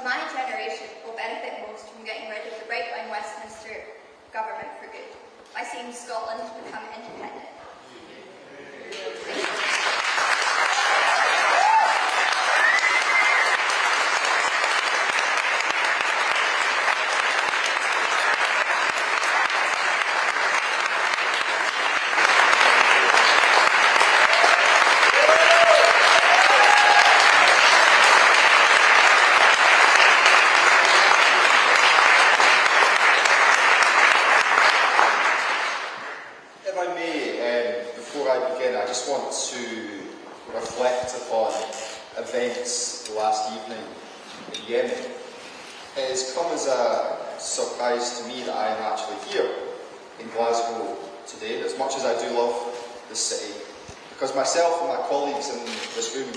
my generation will benefit most from getting rid of the right-wing Westminster government for good by seeing Scotland become independent. I just want to reflect upon events last evening in Yemen. It has come as a surprise to me that I am actually here in Glasgow today, as much as I do love this city, because myself and my colleagues in this room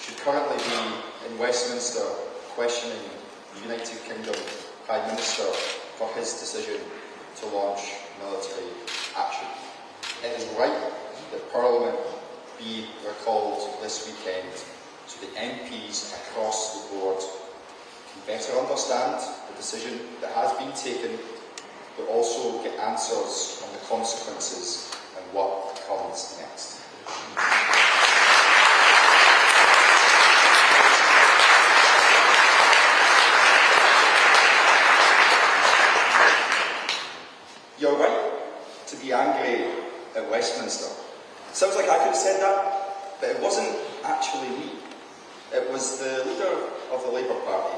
should currently be in Westminster questioning the United Kingdom Prime Minister for his decision to launch military action. It is right that Parliament be recalled this weekend so that MPs across the board can better understand the decision that has been taken, but also get answers on the consequences and what comes next. You're right to be angry at Westminster. Sounds like I could have said that, but it wasn't actually me. It was the leader of the Labour Party,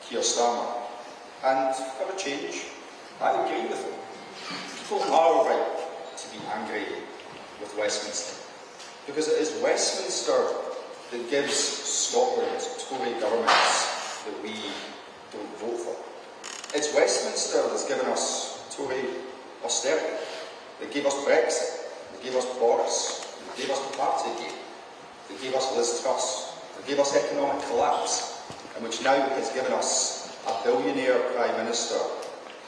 Keir Starmer. And for a change, I agree with him. People are right to be angry with Westminster, because it is Westminster that gives Scotland Tory governments that we don't vote for. It's Westminster that's given us Tory austerity, that gave us Brexit, that gave us Boris, that gave us Partygate, that gave us Liz Truss, that gave us economic collapse, and which now has given us a billionaire Prime Minister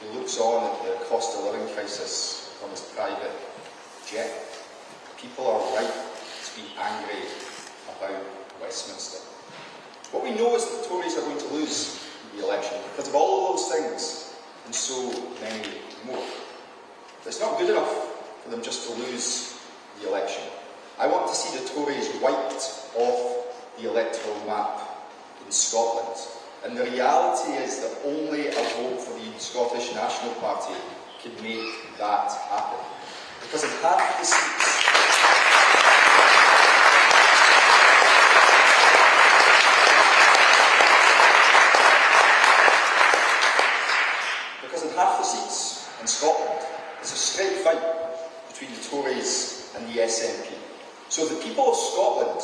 who looks on at the cost of living crisis from his private jet. People are right to be angry about Westminster. What we know is that the Tories are going to lose the election because of all of those things and so many more. But it's not good enough for them just to lose the election. I want to see the Tories wiped off the electoral map in Scotland. And the reality is that only a vote for the Scottish National Party can make that happen. Because in half the seats, in Scotland, it's a straight fight between the Tories and the SNP. So the people of Scotland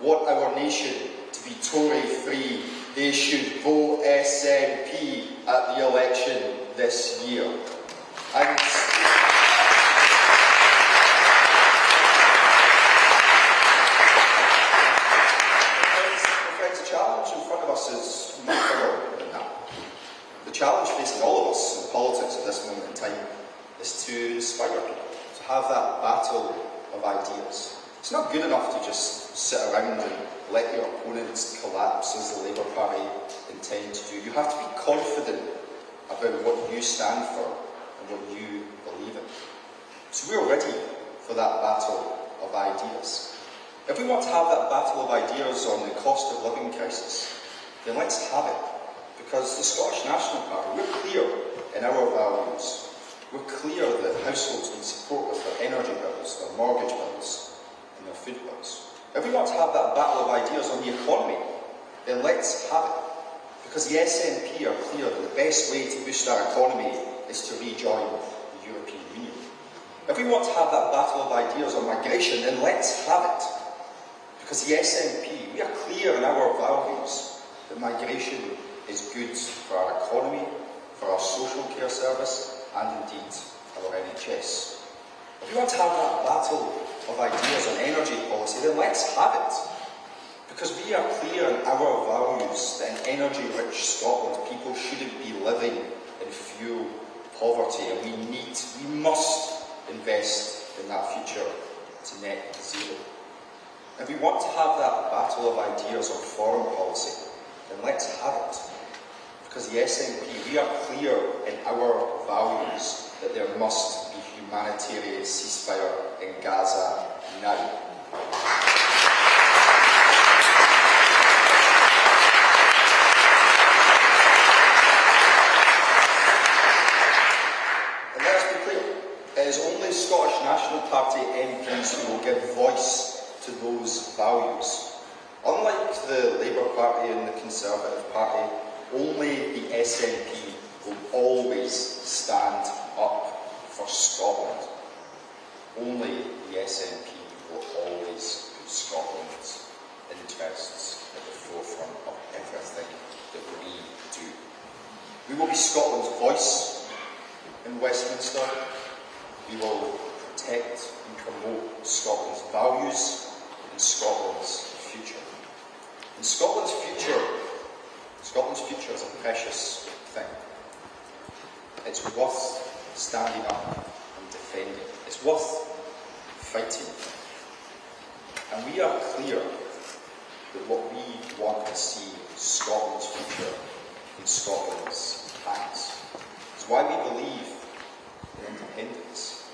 want our nation to be Tory-free. They should vote SNP at the election this year. And the challenge in front of us is much bigger than that. The challenge facing all of us in politics at this moment in time is to inspire people, to have that battle of ideas. It's not good enough to just sit around and let your opponents collapse as the Labour Party intend to do. You have to be confident about what you stand for and what you believe in. So we're ready for that battle of ideas. If we want to have that battle of ideas on the cost of living crisis, then let's have it. Because the Scottish National Party, we're clear in our values. We're clear that households need support with their energy bills, their mortgage bills, and their food bills. If we want to have that battle of ideas on the economy, then let's have it. Because the SNP are clear that the best way to boost our economy is to rejoin the European Union. If we want to have that battle of ideas on migration, then let's have it. Because the SNP, we are clear in our values that migration is good for our economy, for our social care service, and indeed our NHS. If we want to have that battle of ideas on energy policy, then let's have it. Because we are clear in our values that in energy-rich Scotland, people shouldn't be living in fuel poverty, and we must invest in that future to net zero. If we want to have that battle of ideas on foreign policy, then let's have it. the SNP, we are clear in our values that there must be humanitarian ceasefire in Gaza now. And let us be clear, it is only Scottish National Party MPs who will give voice to those values. Unlike the Labour Party and the Conservative Party, only the SNP will always stand up for Scotland. Only the SNP will always put Scotland's interests at the forefront of everything that we do. We will be Scotland's voice in Westminster. We will protect and promote Scotland's values and Scotland's future. And Scotland's future is a precious thing. It's worth standing up and defending. It's worth fighting for. And we are clear that what we want to see Scotland's future in Scotland's hands. It's why we believe in independence.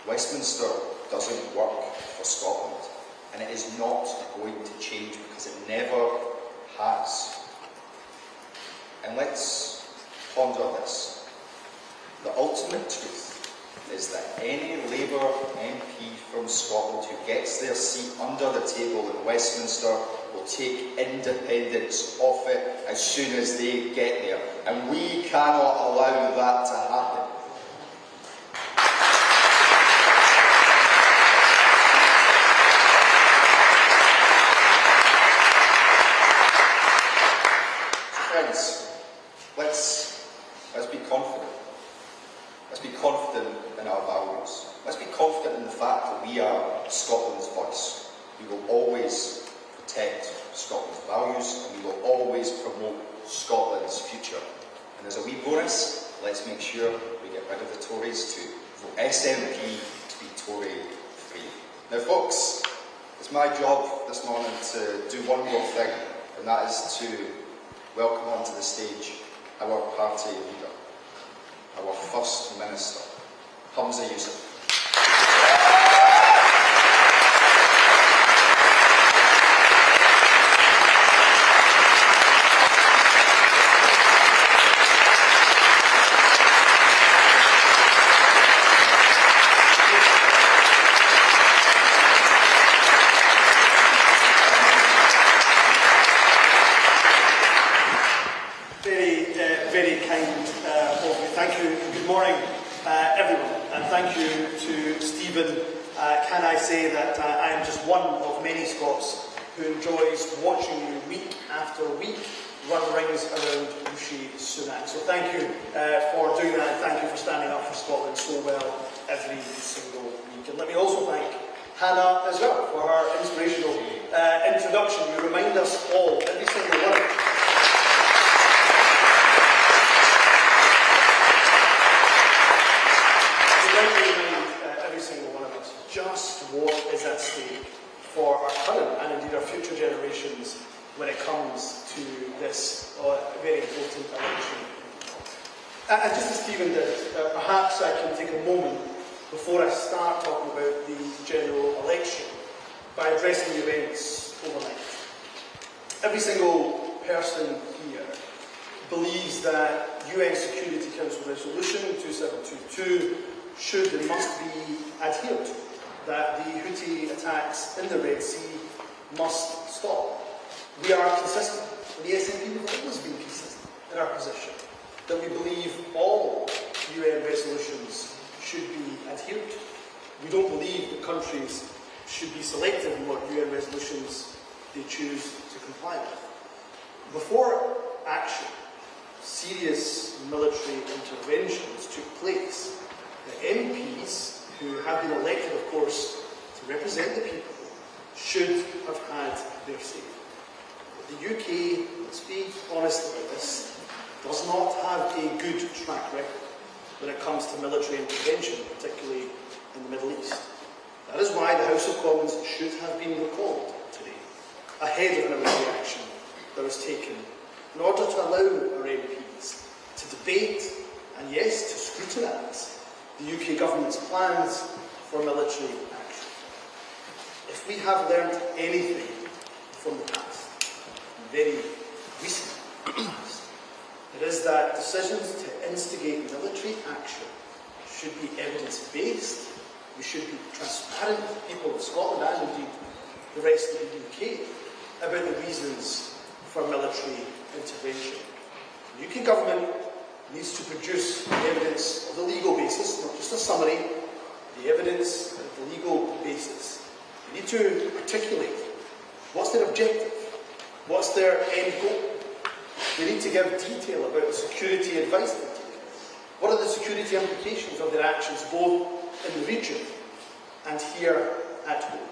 Westminster doesn't work for Scotland. And it is not going to change because it never has. And let's ponder this. The ultimate truth is that any Labour MP from Scotland who gets their seat under the table in Westminster will take independence off it as soon as they get there. And we cannot allow that to happen. Let's be confident. Let's be confident in our values. Let's be confident in the fact that we are Scotland's voice. We will always protect Scotland's values and we will always promote Scotland's future. And as a wee bonus, let's make sure we get rid of the Tories too. Vote SNP to be Tory free. Now folks, it's my job this morning to do one more thing, and that is to welcome onto the stage our party leader, our First Minister, Humza Yousaf. Very kind of you. Thank you. Good morning, everyone. And thank you to Stephen. Can I say that I am just one of many Scots who enjoys watching you week after week run rings around Rishi Sunak. So thank you for doing that, and thank you for standing up for Scotland so well every single week. And let me also thank Hannah as well for her inspirational introduction. You remind us all, every single one. Just what is at stake for our current and indeed our future generations when it comes to this very important election. And just as Stephen did, perhaps I can take a moment before I start talking about the general election by addressing the events overnight. Every single person here believes that UN Security Council Resolution 2722 should and must be adhered to, that the Houthi attacks in the Red Sea must stop. We are consistent, and the SNP have always been consistent in our position, that we believe all UN resolutions should be adhered to. We don't believe that countries should be selective in what UN resolutions they choose to comply with. Before action, serious military interventions took place, the MPs, who have been elected, of course, to represent the people, should have had their say. But the UK, let's be honest about this, does not have a good track record when it comes to military intervention, particularly in the Middle East. That is why the House of Commons should have been recalled today, ahead of military action that was taken in order to allow our MPs to debate and, yes, to scrutinise the UK government's plans for military action. If we have learnt anything from the past, very recent past, it is that decisions to instigate military action should be evidence-based. We should be transparent with the people of Scotland and indeed the rest of the UK about the reasons for military intervention. The UK government needs to produce the evidence of the legal basis, not just a summary, the evidence of the legal basis. They need to articulate what's their objective, what's their end goal. They need to give detail about the security advice they're taking. What are the security implications of their actions, both in the region and here at home?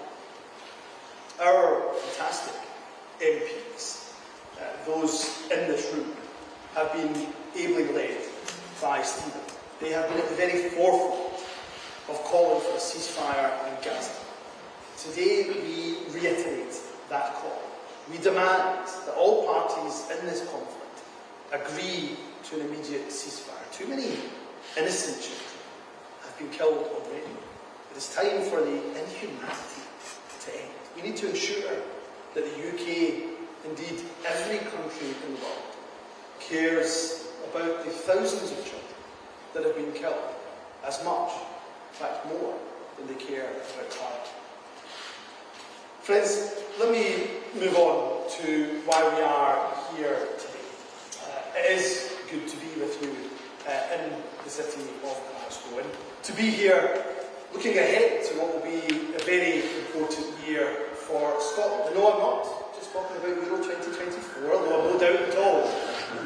Our fantastic MPs, those in this room, have been ably led by Stephen. They have been at the very forefront of calling for a ceasefire in Gaza. Today we reiterate that call. We demand that all parties in this conflict agree to an immediate ceasefire. Too many innocent children have been killed already. It is time for the inhumanity to end. We need to ensure that the UK, indeed every country in the world, cares about the thousands of children that have been killed as much, in fact more, than they care about Clara. Friends, let me move on to why we are here today. It is good to be with you in the city of Glasgow, and to be here looking ahead to what will be a very important year for Scotland. And no, I'm not just talking about Euro 2024, though I've no doubt at all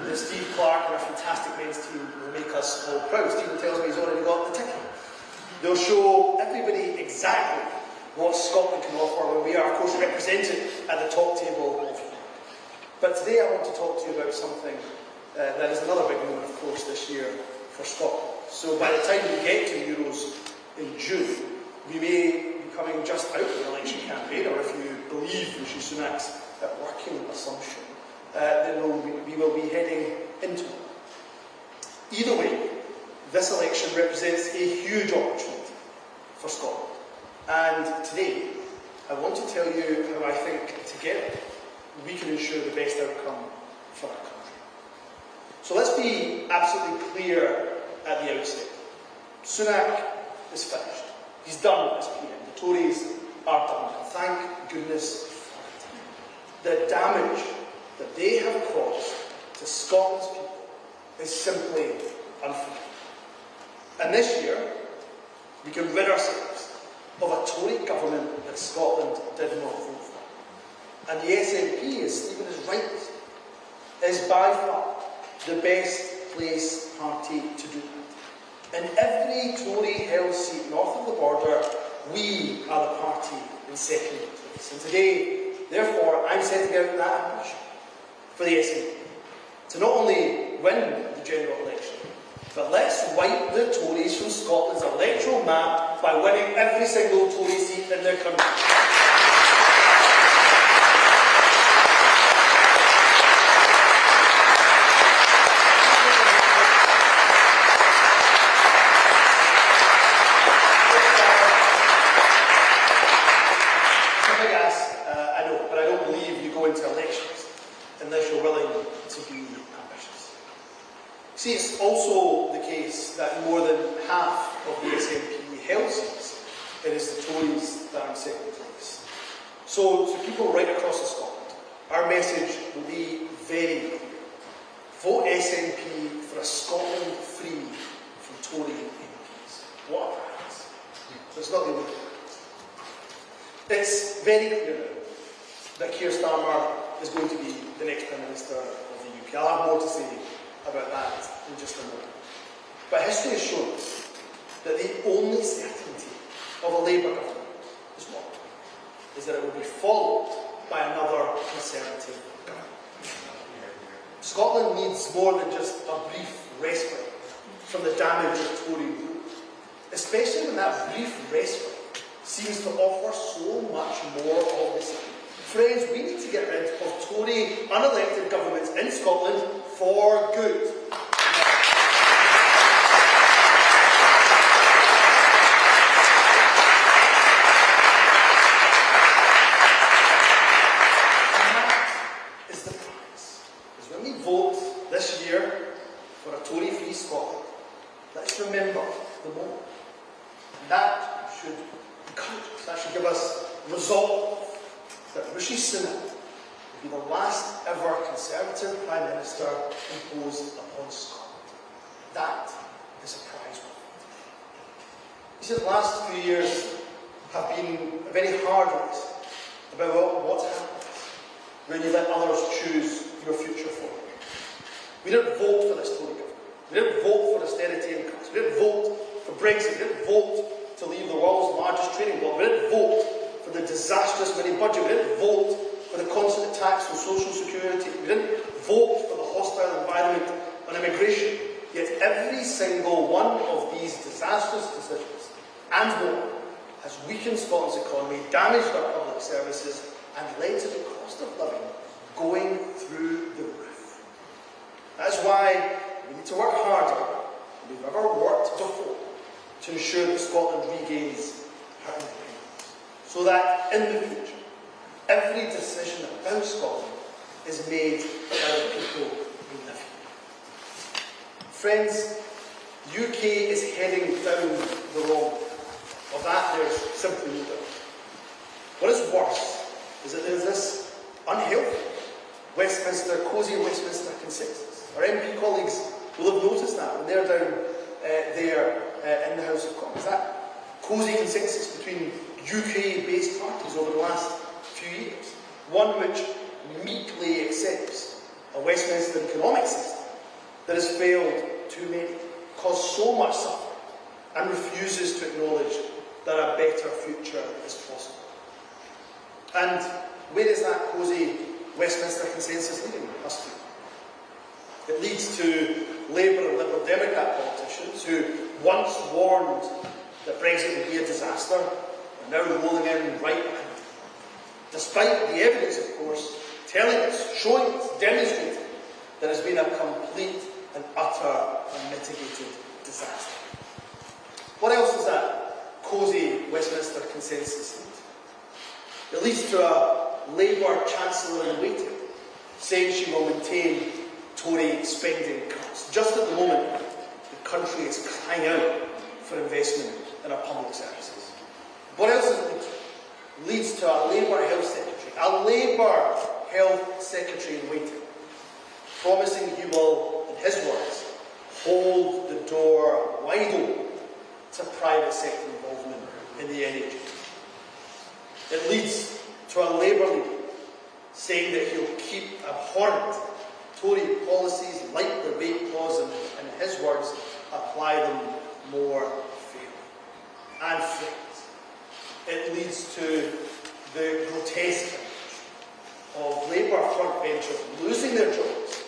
that Steve Clark and our fantastic men's team will make us all proud. Stephen tells me he's already got the ticket. They'll show everybody exactly what Scotland can offer when we are, of course, represented at the top table of Europe. But today I want to talk to you about something that is another big moment, of course, this year for Scotland. So by the time we get to the Euros in June, we may be coming just out of the election campaign, or if you believe Rishi Sunak's working assumption, then we will be heading into it. Either way, this election represents a huge opportunity for Scotland. And today, I want to tell you how I think together we can ensure the best outcome for our country. So let's be absolutely clear at the outset. Sunak is finished. He's done as PM. The Tories are done. And thank goodness for it. The damage that they have caused to Scotland's people is simply unforgivable. And this year, we can rid ourselves of a Tory government that Scotland did not vote for. And the SNP, as Stephen is right, is by far the best placed party to do that. In every Tory-held seat north of the border, we are the party in second place. And today, therefore, I'm setting out that ambition for the SNP to not only win the general election, but let's wipe the Tories from Scotland's electoral map by winning every single Tory seat in their country. I know, but I don't believe you go into elections unless you're willing to be ambitious. See, it's also the case that more than half of the SNP held seats, it is the Tories that are in second place. So, to people right across the Scotland, our message will be very clear. Vote SNP for a Scotland free from Tory MPs. What a prize. It's not the only thing. It's very clear now that Keir Starmer is going to be the next Prime Minister of the UK. I'll have more to say about that in just a moment. But history has shown us that the only certainty of a Labour government is what? Is that it will be followed by another Conservative government. Scotland needs more than just a brief respite from the damage of Tory rule, especially when that brief respite seems to offer so much more of the same. Friends, we need to get rid of Tory unelected governments in Scotland for good. And that is the prize. Because when we vote this year for a Tory-free Scotland, let's remember the moment. And that should encourage us, that should give us resolve that Rishi Sunak will be the last ever Conservative Prime Minister imposed upon Scotland. That is a prize worth. He said the last few years have been a very hard race about what happens when you let others choose your future for you. We didn't vote for this Tory government. We didn't vote for austerity and cuts. We didn't vote for Brexit. We didn't vote to leave the world's largest trading bloc. We didn't vote for the disastrous mini-budget. We didn't vote for the constant attacks on social security. We didn't vote for the hostile environment on immigration. Yet every single one of these disastrous decisions, and more, has weakened Scotland's economy, damaged our public services, and led to the cost of living going through the roof. That's why we need to work harder than we've ever worked before to ensure that Scotland regains her independence. So that in the future, every decision about Scotland is made by the people who live here. Friends, the UK is heading down the wrong path. Of that there's simply no doubt. What is worse is that there's this unhealthy cosy Westminster consensus. Our MP colleagues will have noticed that when they're down there in the House of Commons. That cosy consensus between UK-based parties over the last few years. One which meekly accepts a Westminster economic system that has failed too many, caused so much suffering, and refuses to acknowledge that a better future is possible. And where is that cosy Westminster consensus leading us to? It leads to Labour and Liberal Democrat politicians who once warned that Brexit would be a disaster, are now rolling in right behind it. Despite the evidence, of course, telling us, showing us, demonstrating that it's been a complete and utter unmitigated disaster. What else is that cosy Westminster consensus lead? It leads to a Labour Chancellor in waiting, saying she will maintain Tory spending cuts. Just at the moment, the country is crying out for investment in our public services. What else does it lead to? It leads to a Labour Health Secretary in waiting, promising he will, in his words, hold the door wide open to private sector involvement in the NHS. It leads to a Labour leader saying that he'll keep abhorrent Tory policies like the rape clause and, in his words, apply them more fairly. And friends, it leads to the grotesque image of Labour frontbenchers losing their jobs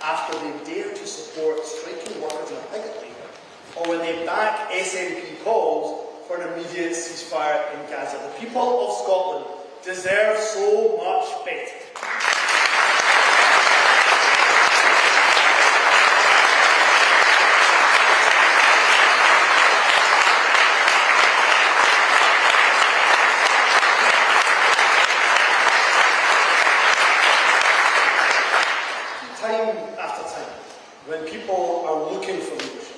after they dare to support striking workers in a picket line, or when they back SNP calls for an immediate ceasefire in Gaza. The people of Scotland deserve so much better. Time after time, when people are looking for leadership,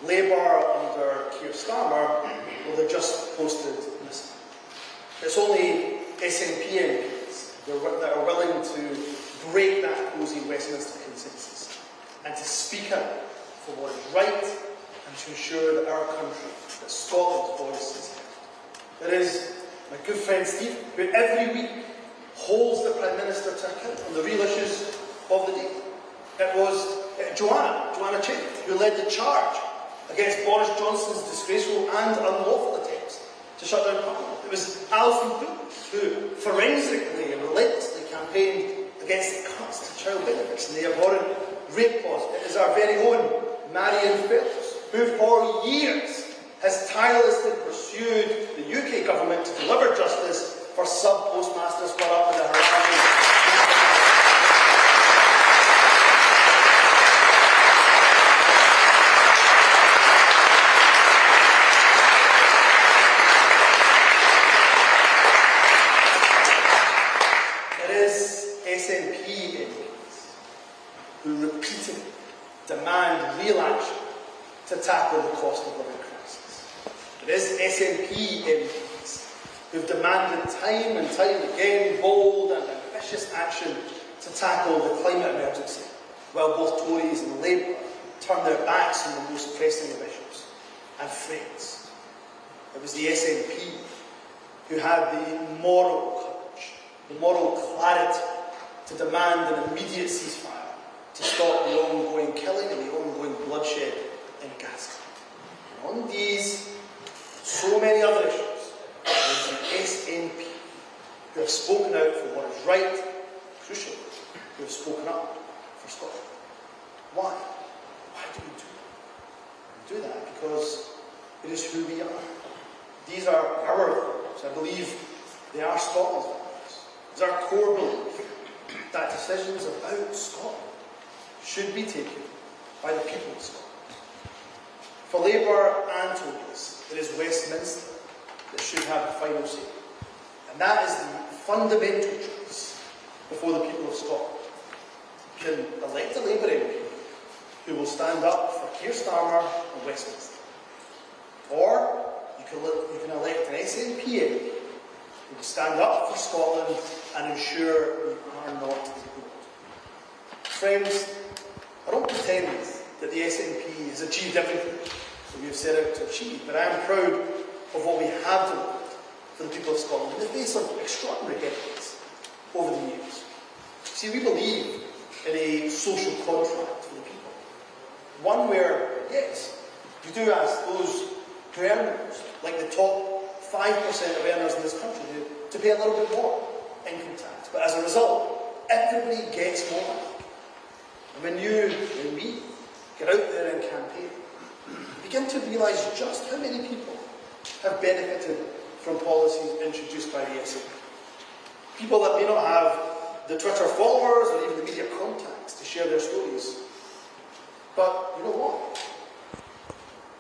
Labour under Keir Starmer will have just posted missing. It's only SNP MPs that are willing to break that cosy Westminster consensus and to speak out for what is right and to ensure that our country, that Scotland's voice is heard. There is my good friend Stephen, who every week holds the Prime Minister to account on the real issues of the day. It was Joanna Chin, who led the charge against Boris Johnson's disgraceful and unlawful attempts to shut down Parliament. It was Alfred Booth, who forensically and relentlessly campaigned against the cuts to child benefits and the abhorrent rape clause. It is our very own Marion Phelps, who for years has tirelessly pursued the UK government to deliver justice for sub-postmasters caught up in the horizon. It is SNP MPs who repeatedly demand real action to tackle the cost of living crisis. It is SNP MPs who have demanded time and time again bold and ambitious action to tackle the climate emergency, while both Tories and Labour turn their backs on the most pressing of issues and threats. It was the SNP who had the moral courage, the moral clarity to demand an immediate ceasefire to stop the ongoing killing and the ongoing bloodshed in Glasgow. And on these, so many other issues, there's the SNP who have spoken out for what is right, crucially, who have spoken up for Scotland. Why? Why do we do that? We do that because it is who we are. These are our values. I believe they are Scotland's values. It's our core belief that decisions about Scotland should be taken by the people of Scotland. For Labour and Tories, it is Westminster that should have the final say. And that is the fundamental choice before the people of Scotland. You can elect a Labour MP who will stand up for Keir Starmer and Westminster. Or you can elect an SNP MP who will stand up for Scotland and ensure we are not ignored. Friends, I don't pretend that the SNP has achieved everything that we have set out to achieve, but I am proud of what we have done for the people of Scotland in the face of extraordinary headwinds over the years. See, we believe in a social contract for the people. One where, yes, you do ask those who earn most, like the top 5% of earners in this country, to pay a little bit more income tax. But as a result, everybody gets more back. And when you and me get out there and campaign, you begin to realise just how many people have benefited from policies introduced by the SNP. People that may not have the Twitter followers or even the media contacts to share their stories. But you know what?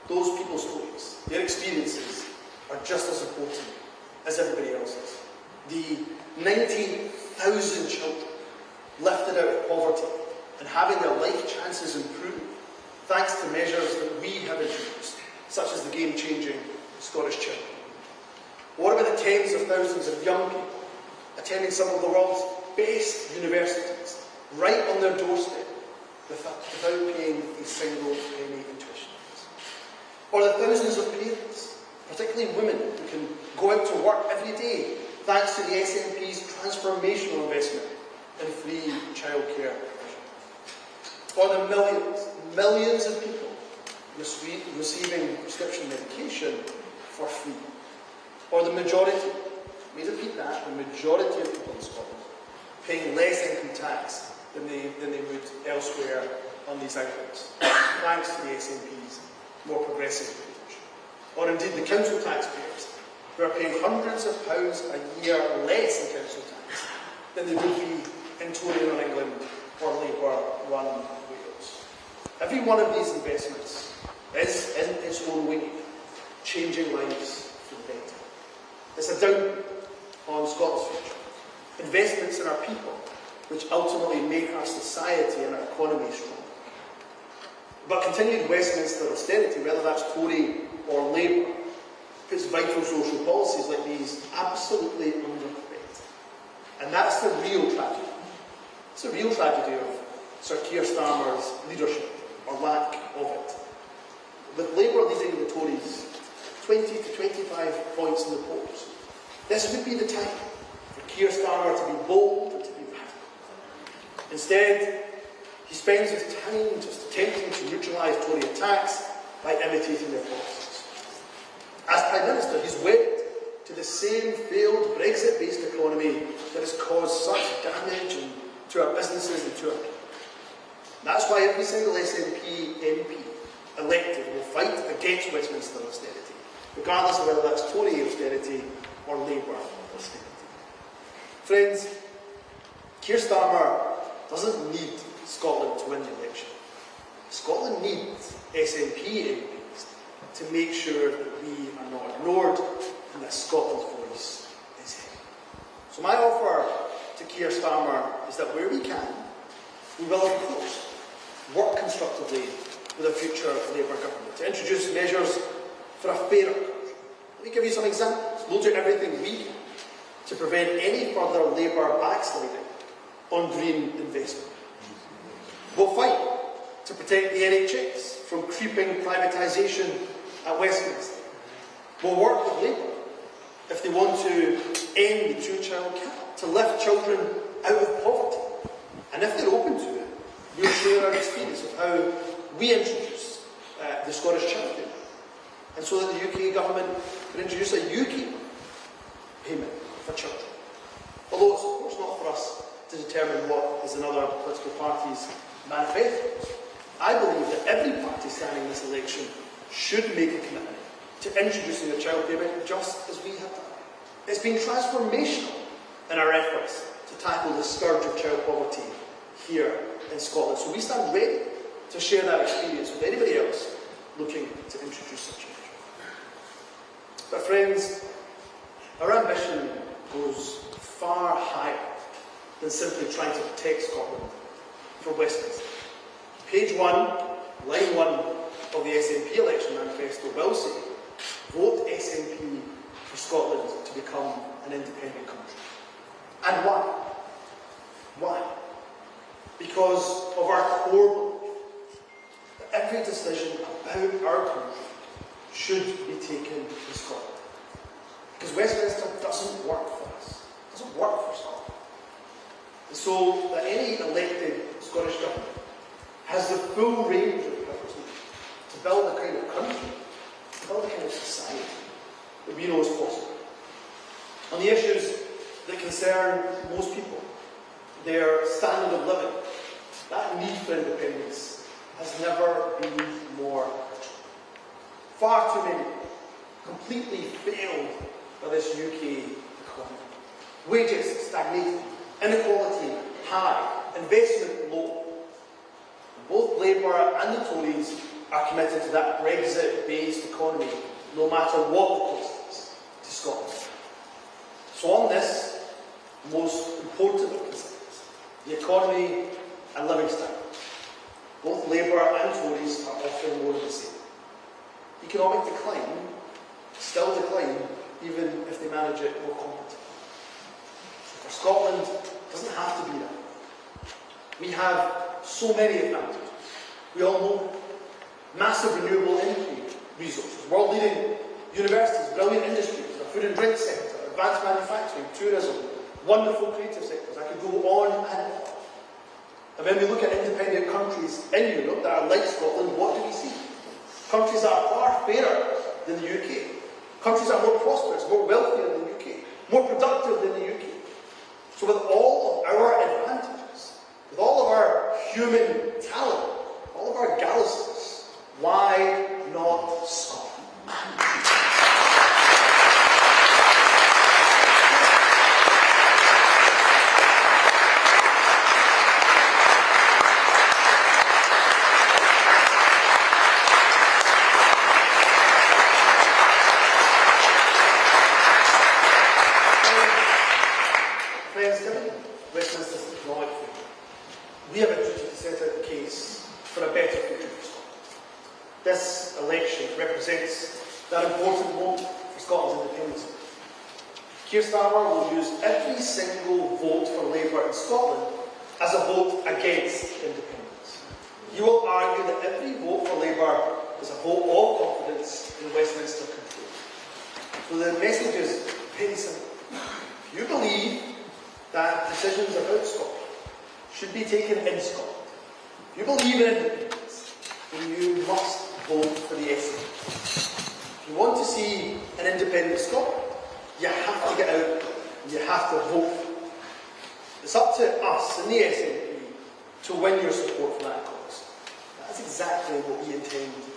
Those people's stories, their experiences, are just as important as everybody else's. The 19,000 children lifted out of poverty and having their life chances improved thanks to measures that we have introduced, such as the game-changing Scottish Children. What about the tens of thousands of young people attending some of the world's best universities, right on their doorstep, without paying a single penny in tuition fees? Or the thousands of parents, particularly women, who can go out to work every day thanks to the SNP's transformational investment in free childcare provision? Or the millions of people receiving prescription medication for free? Or the majority, let me repeat that, the majority of people in Scotland paying less income tax than they would elsewhere on these outlets, thanks to the SNP's more progressive approach. Or indeed the council taxpayers, who are paying hundreds of pounds a year less in council tax than they would be in Tory-run England or Labour-run Wales. Every one of these investments is, in its own way, changing lives for the better. It's a down on Scotland's future. Investments in our people, which ultimately make our society and our economy strong. But continued Westminster austerity, whether that's Tory or Labour, puts vital social policies like these absolutely under threat. And that's the real tragedy. It's the real tragedy of Sir Keir Starmer's leadership, or lack of it. With Labour leading the Tories 20 to 25 points in the polls, this would be the time for Keir Starmer to be bold and to be radical. Instead, he spends his time just attempting to neutralise Tory attacks by imitating their policies. As Prime Minister, he's wedded to the same failed Brexit-based economy that has caused such damage to our businesses and to our people. That's why every single SNP MP elected will fight against Westminster austerity, regardless of whether that's Tory austerity or Labour austerity. Friends, Keir Starmer doesn't need Scotland to win the election. Scotland needs SNP MPs to make sure that we are not ignored and that Scotland's voice is heard. So my offer to Keir Starmer is that where we can, we will of course work constructively with a future Labour government to introduce measures for a fairer country. Let me give you some examples. We'll do everything we can to prevent any further Labour backsliding on green investment. We'll fight to protect the NHS from creeping privatisation at Westminster. We'll work with Labour if they want to end the two-child cap, to lift children out of poverty. And if they're open to it, we'll share our experience of how we introduce the Scottish Child Payment, and so that the UK government can introduce a UK payment for children. Although it's of course not for us to determine what is in other political parties' manifestos, I believe that every party standing in this election should make a commitment to introducing a child payment just as we have done. It's been transformational in our efforts to tackle the scourge of child poverty here in Scotland. So we stand ready to share that experience with anybody else looking to introduce such a measure. But friends, our ambition goes far higher than simply trying to protect Scotland from Westminster. Page 1, line 1 of the SNP election manifesto will say, vote SNP for Scotland to become an independent country. And why? Why? Because of our core belief that every decision about our country should be taken in Scotland. Because Westminster doesn't work for us. It doesn't work for Scotland. And so that any elected Scottish government has the full range of powers to build the kind of country, to build the kind of society that we know is possible. On the issues that concern most people, their standard of living, that need for independence has never been more urgent. Far too many completely failed by this UK economy. Wages stagnating, inequality high, investment low. Both Labour and the Tories are committed to that Brexit-based economy, no matter what the cost is to Scotland. So on this, most important of concerns, the economy and living standards, both Labour and Tories are offering more of the same. Economic decline, still decline, even if they manage it more competently. For Scotland, it doesn't have to be that. We have so many advantages. We all know massive renewable energy resources, world-leading universities, brilliant industries, our food and drink sector, advanced manufacturing, tourism, wonderful creative sectors. I could go on and on. And when we look at independent countries in Europe that are like Scotland, what do we see? Countries that are far fairer than the UK. Countries that are more prosperous, more wealthier than the UK, more productive than the UK. So with all of our advantages, with all of our human talent, all of our gallows, why not Scotland? Friends, given Westminster's economic freedom, we have a duty to set out the case for a better future for Scotland. This election represents that important moment for Scotland's independence. Keir Starmer will use every single vote for Labour in Scotland as a vote against independence. He will argue that every vote for Labour is a vote of confidence in Westminster control. So the message is very simple. If you believe that decisions about Scotland should be taken in Scotland, if you believe in independence, then you must vote for the SNP. If you want to see an independent Scotland, you have to get out and you have to vote. It's up to us in the SNP to win your support for that cause. That's exactly what we intend to do.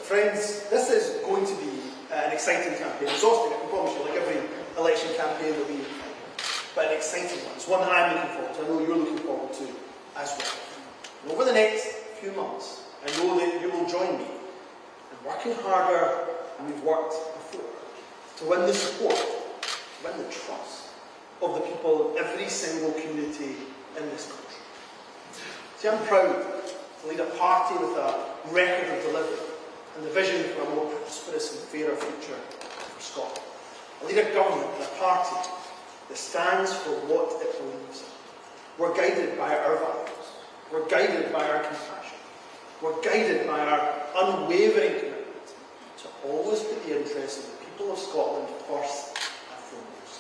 Friends, this is going to be an exciting campaign, exhausting, I can promise you, like every election campaign that we but an exciting one. It's one that I'm looking forward to. I know you're looking forward to as well. And over the next few months, I know that you will join me in working harder than we've worked before to win the support, to win the trust of the people in every single community in this country. See, I'm proud to lead a party with a record of delivery and the vision for a more prosperous and fairer future for Scotland. I lead a government and a party that stands for what it believes in. We're guided by our values. We're guided by our compassion. We're guided by our unwavering commitment to always put the interests of the people of Scotland first and foremost.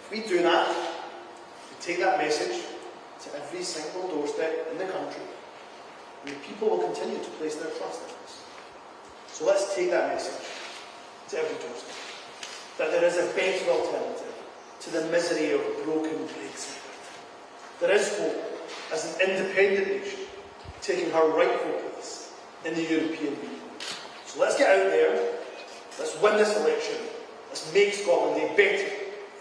If we do that, we take that message to every single doorstep in the country, and the people will continue to place their trust in us. So let's take that message to every doorstep, that there is a better alternative to the misery of broken Brexit. There is hope as an independent nation taking her rightful place in the European Union. So let's get out there, let's win this election, let's make Scotland a better,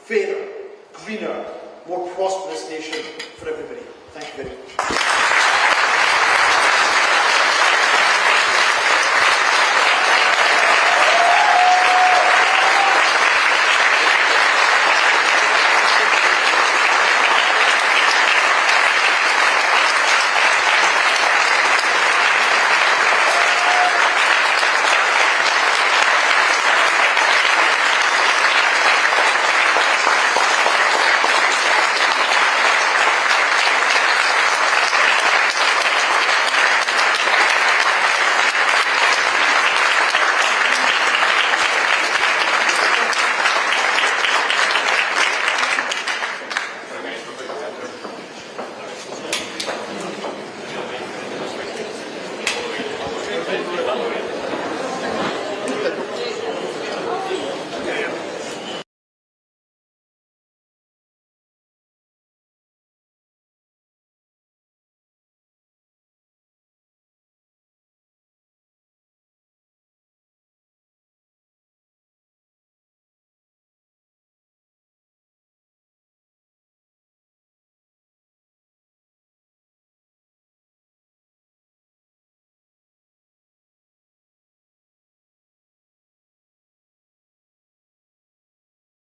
fairer, greener, more prosperous nation for everybody. Thank you very much.